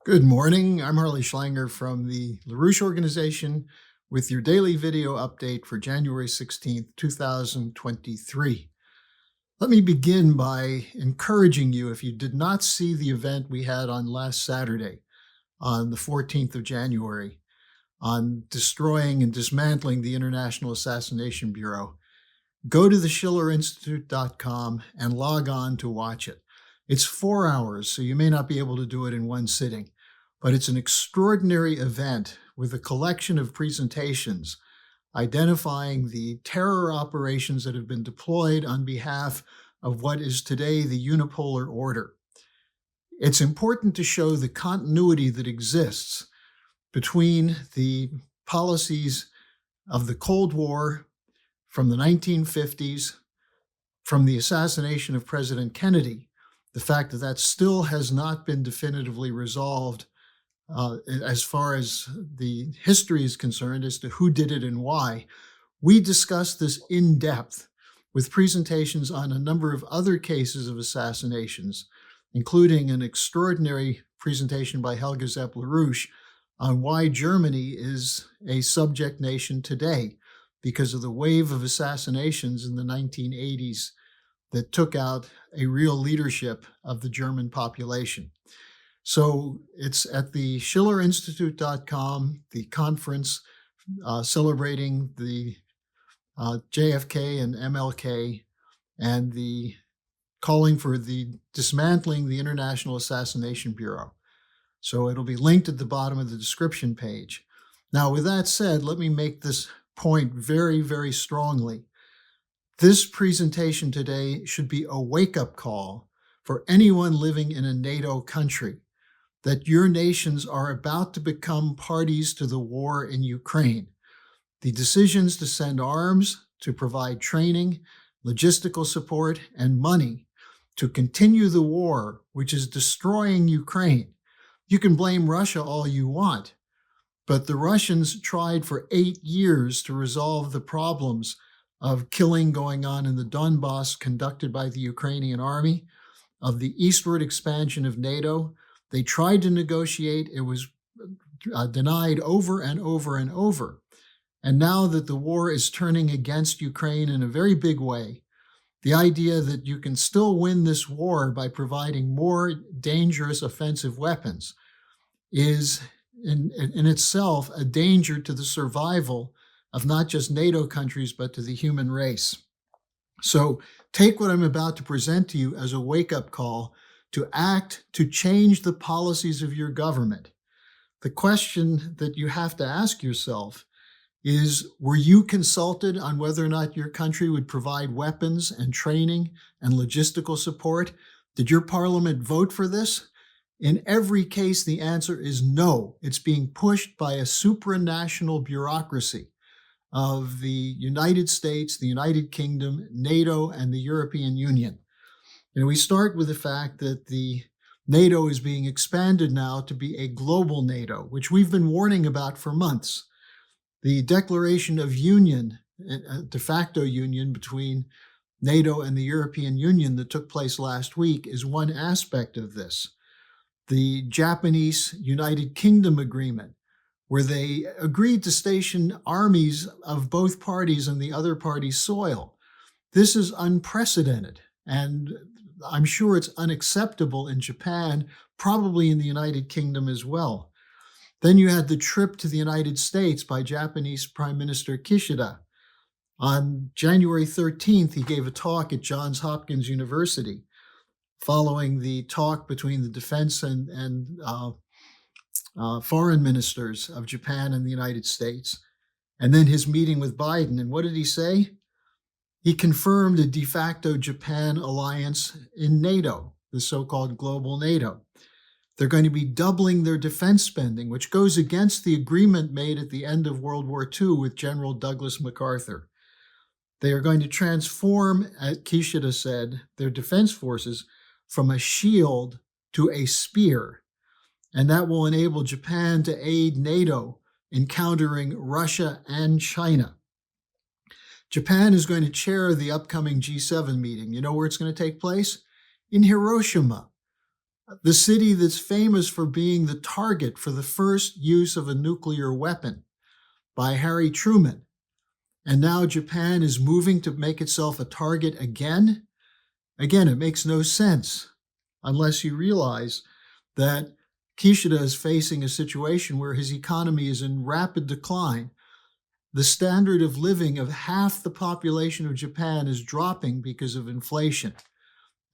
Good morning. I'm Harley Schlanger from the LaRouche Organization with your daily video update for January 16th, 2023. Let me begin by encouraging you, if you did not see the event we had on last Saturday, on the 14th of January, on destroying and dismantling the International Assassination Bureau, go to the schillerinstitute.com and log on to watch it. It's 4 hours, so you may not be able to do it in one sitting, but it's an extraordinary event with a collection of presentations identifying the terror operations that have been deployed on behalf of what is today the unipolar order. It's important to show the continuity that exists between the policies of the Cold War from the 1950s, from the assassination of President Kennedy, the fact that that still has not been definitively resolved as far as the history is concerned as to who did it and why. We discussed this in depth with presentations on a number of other cases of assassinations, including an extraordinary presentation by Helga Zepp-LaRouche on why Germany is a subject nation today because of the wave of assassinations in the 1980s that took out a real leadership of the German population. So it's at the schillerinstitute.com, the conference celebrating the JFK and MLK, and the calling for the dismantling the International Assassination Bureau. So it'll be linked at the bottom of the description page. Now, with that said, let me make this point very, very strongly. This presentation today should be a wake-up call for anyone living in a NATO country that your nations are about to become parties to the war in Ukraine. The decisions to send arms, to provide training, logistical support, and money to continue the war, which is destroying Ukraine. You can blame Russia all you want, but the Russians tried for 8 years to resolve the problems of killing going on in the Donbass conducted by the Ukrainian army, of the eastward expansion of NATO. They tried to negotiate. It was denied over and over and over. And now that the war is turning against Ukraine in a very big way, the idea that you can still win this war by providing more dangerous offensive weapons is in itself a danger to the survival of not just NATO countries, but to the human race. So take what I'm about to present to you as a wake-up call to act to change the policies of your government. The question that you have to ask yourself is, were you consulted on whether or not your country would provide weapons and training and logistical support? Did your parliament vote for this? In every case, the answer is no. It's being pushed by a supranational bureaucracy of the United States, the United Kingdom, NATO, and the European Union. And we start with the fact that the NATO is being expanded now to be a global NATO, which we've been warning about for months. The declaration of union, a de facto union between NATO and the European Union that took place last week, is one aspect of this. The Japanese United Kingdom agreement, where they agreed to station armies of both parties on the other party's soil. This is unprecedented, and I'm sure it's unacceptable in Japan, probably in the United Kingdom as well. Then you had the trip to the United States by Japanese Prime Minister Kishida. On January 13th, he gave a talk at Johns Hopkins University following the talk between the defense and foreign ministers of Japan and the United States, and then his meeting with Biden. And what did he say? He confirmed a de facto Japan alliance in NATO, the so-called global NATO. They're going to be doubling their defense spending, which goes against the agreement made at the end of World War II with General Douglas MacArthur. They are going to transform, as Kishida said, their defense forces from a shield to a spear. And that will enable Japan to aid NATO in countering Russia and China. Japan is going to chair the upcoming G7 meeting. You know where it's going to take place? In Hiroshima. the city that's famous for being the target for the first use of a nuclear weapon by Harry Truman. And now Japan is moving to make itself a target again. Again, it makes no sense unless you realize that Kishida is facing a situation where his economy is in rapid decline. The standard of living of half the population of Japan is dropping because of inflation.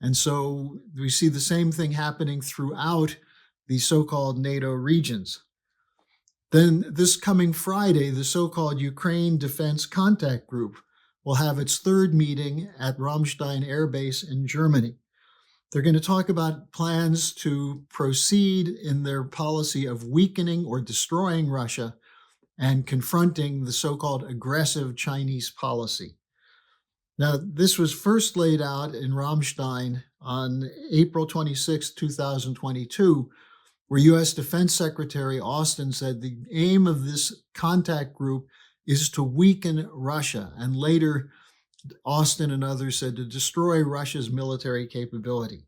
And so we see the same thing happening throughout the so-called NATO regions. Then this coming Friday, the so-called Ukraine Defense Contact Group will have its third meeting at Ramstein Air Base in Germany. They're going to talk about plans to proceed in their policy of weakening or destroying Russia and confronting the so-called aggressive Chinese policy. Now, this was first laid out in Ramstein on April 26, 2022, where U.S. Defense Secretary Austin said the aim of this contact group is to weaken Russia. And later, Austin and others said to destroy Russia's military capability.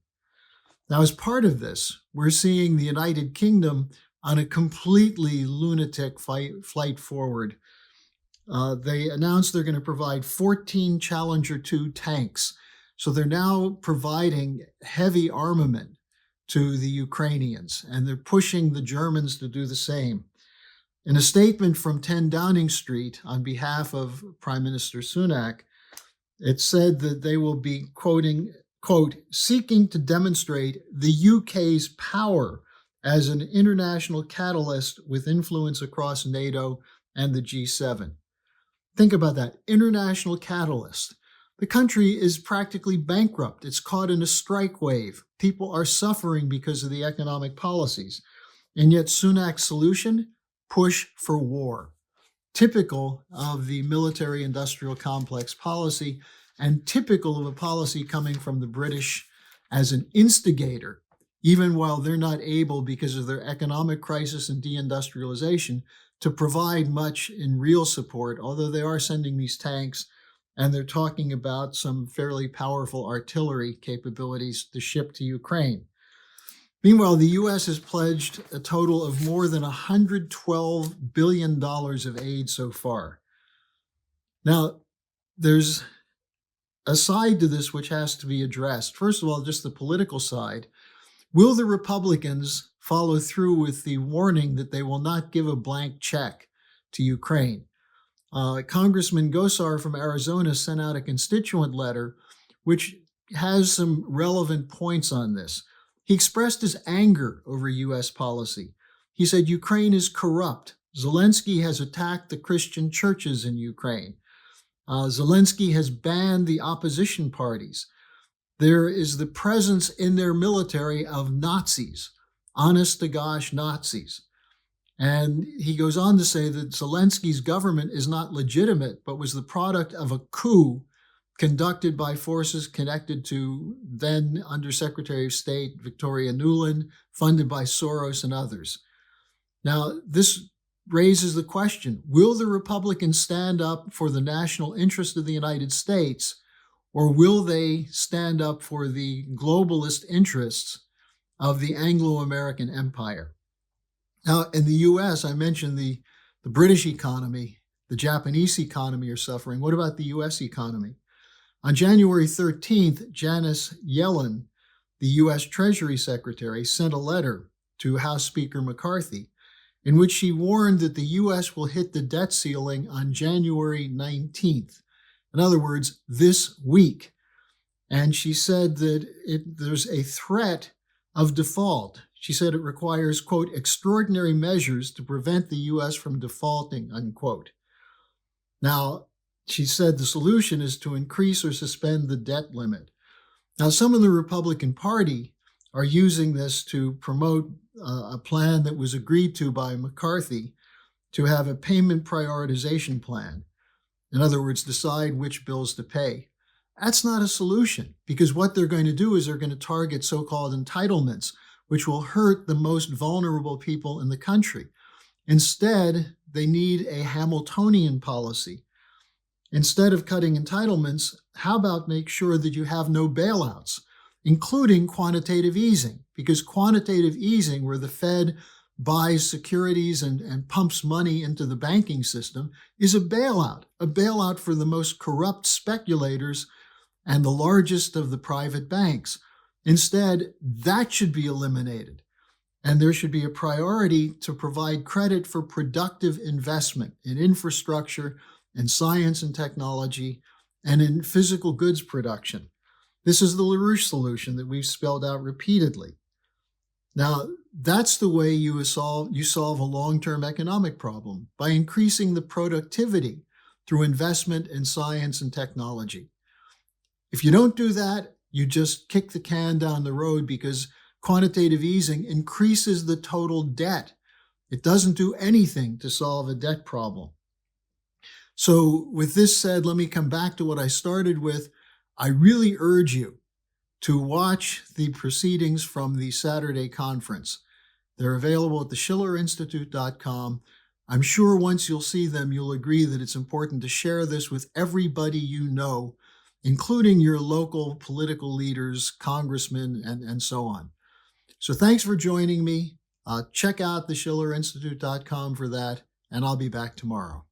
Now, as part of this, we're seeing the United Kingdom on a completely lunatic flight forward. They announced they're going to provide 14 Challenger 2 tanks. So they're now providing heavy armament to the Ukrainians, and they're pushing the Germans to do the same. In a statement from 10 Downing Street on behalf of Prime Minister Sunak, it said that they will be quoting, quote, seeking to demonstrate the UK's power as an international catalyst with influence across NATO and the G7. Think about that, international catalyst. The country is practically bankrupt. It's caught in a strike wave. People are suffering because of the economic policies. And yet Sunak's solution, push for war. Typical of the military-industrial complex policy and typical of a policy coming from the British as an instigator, even while they're not able, because of their economic crisis and deindustrialization, to provide much in real support, although they are sending these tanks and they're talking about some fairly powerful artillery capabilities to ship to Ukraine. Meanwhile, the U.S. has pledged a total of more than $112 billion of aid so far. Now, there's a side to this which has to be addressed. First of all, just the political side. Will the Republicans follow through with the warning that they will not give a blank check to Ukraine? Congressman Gosar from Arizona sent out a constituent letter which has some relevant points on this. He expressed his anger over U.S. policy. He said Ukraine is corrupt. Zelensky has attacked the Christian churches in Ukraine. Zelensky has banned the opposition parties. There is the presence in their military of Nazis, honest-to-gosh Nazis. And he goes on to say that Zelensky's government is not legitimate, but was the product of a coup conducted by forces connected to then Undersecretary of State Victoria Nuland, funded by Soros and others. Now, this raises the question, will the Republicans stand up for the national interest of the United States, or will they stand up for the globalist interests of the Anglo-American empire? Now, in the U.S., I mentioned the British economy, the Japanese economy are suffering. What about the U.S. economy? On January 13th, Janet Yellen, the U.S. Treasury Secretary, sent a letter to House Speaker McCarthy in which she warned that the U.S. will hit the debt ceiling on January 19th. In other words, this week. And she said that there's a threat of default. She said it requires, quote, extraordinary measures to prevent the U.S. from defaulting, unquote. Now, she said the solution is to increase or suspend the debt limit. Now, some of the Republican Party are using this to promote a plan that was agreed to by McCarthy to have a payment prioritization plan. In other words, decide which bills to pay. That's not a solution, because what they're going to do is they're going to target so-called entitlements, which will hurt the most vulnerable people in the country. Instead, they need a Hamiltonian policy. Instead of cutting entitlements, how about make sure that you have no bailouts, including quantitative easing? because quantitative easing, where the Fed buys securities and pumps money into the banking system, is a bailout for the most corrupt speculators and the largest of the private banks. Instead, that should be eliminated. And there should be a priority to provide credit for productive investment in infrastructure, in science and technology, and in physical goods production. This is the LaRouche solution that we've spelled out repeatedly. Now, that's the way you solve a long-term economic problem, by increasing the productivity through investment in science and technology. If you don't do that, you just kick the can down the road, because quantitative easing increases the total debt. It doesn't do anything to solve a debt problem. So with this said, let me come back to what I started with. I really urge you to watch the proceedings from the Saturday conference. They're available at the schillerinstitute.com. I'm sure once you'll see them, you'll agree that it's important to share this with everybody you know, including your local political leaders, congressmen, and so on. So thanks for joining me. Check out the schillerinstitute.com for that, and I'll be back tomorrow.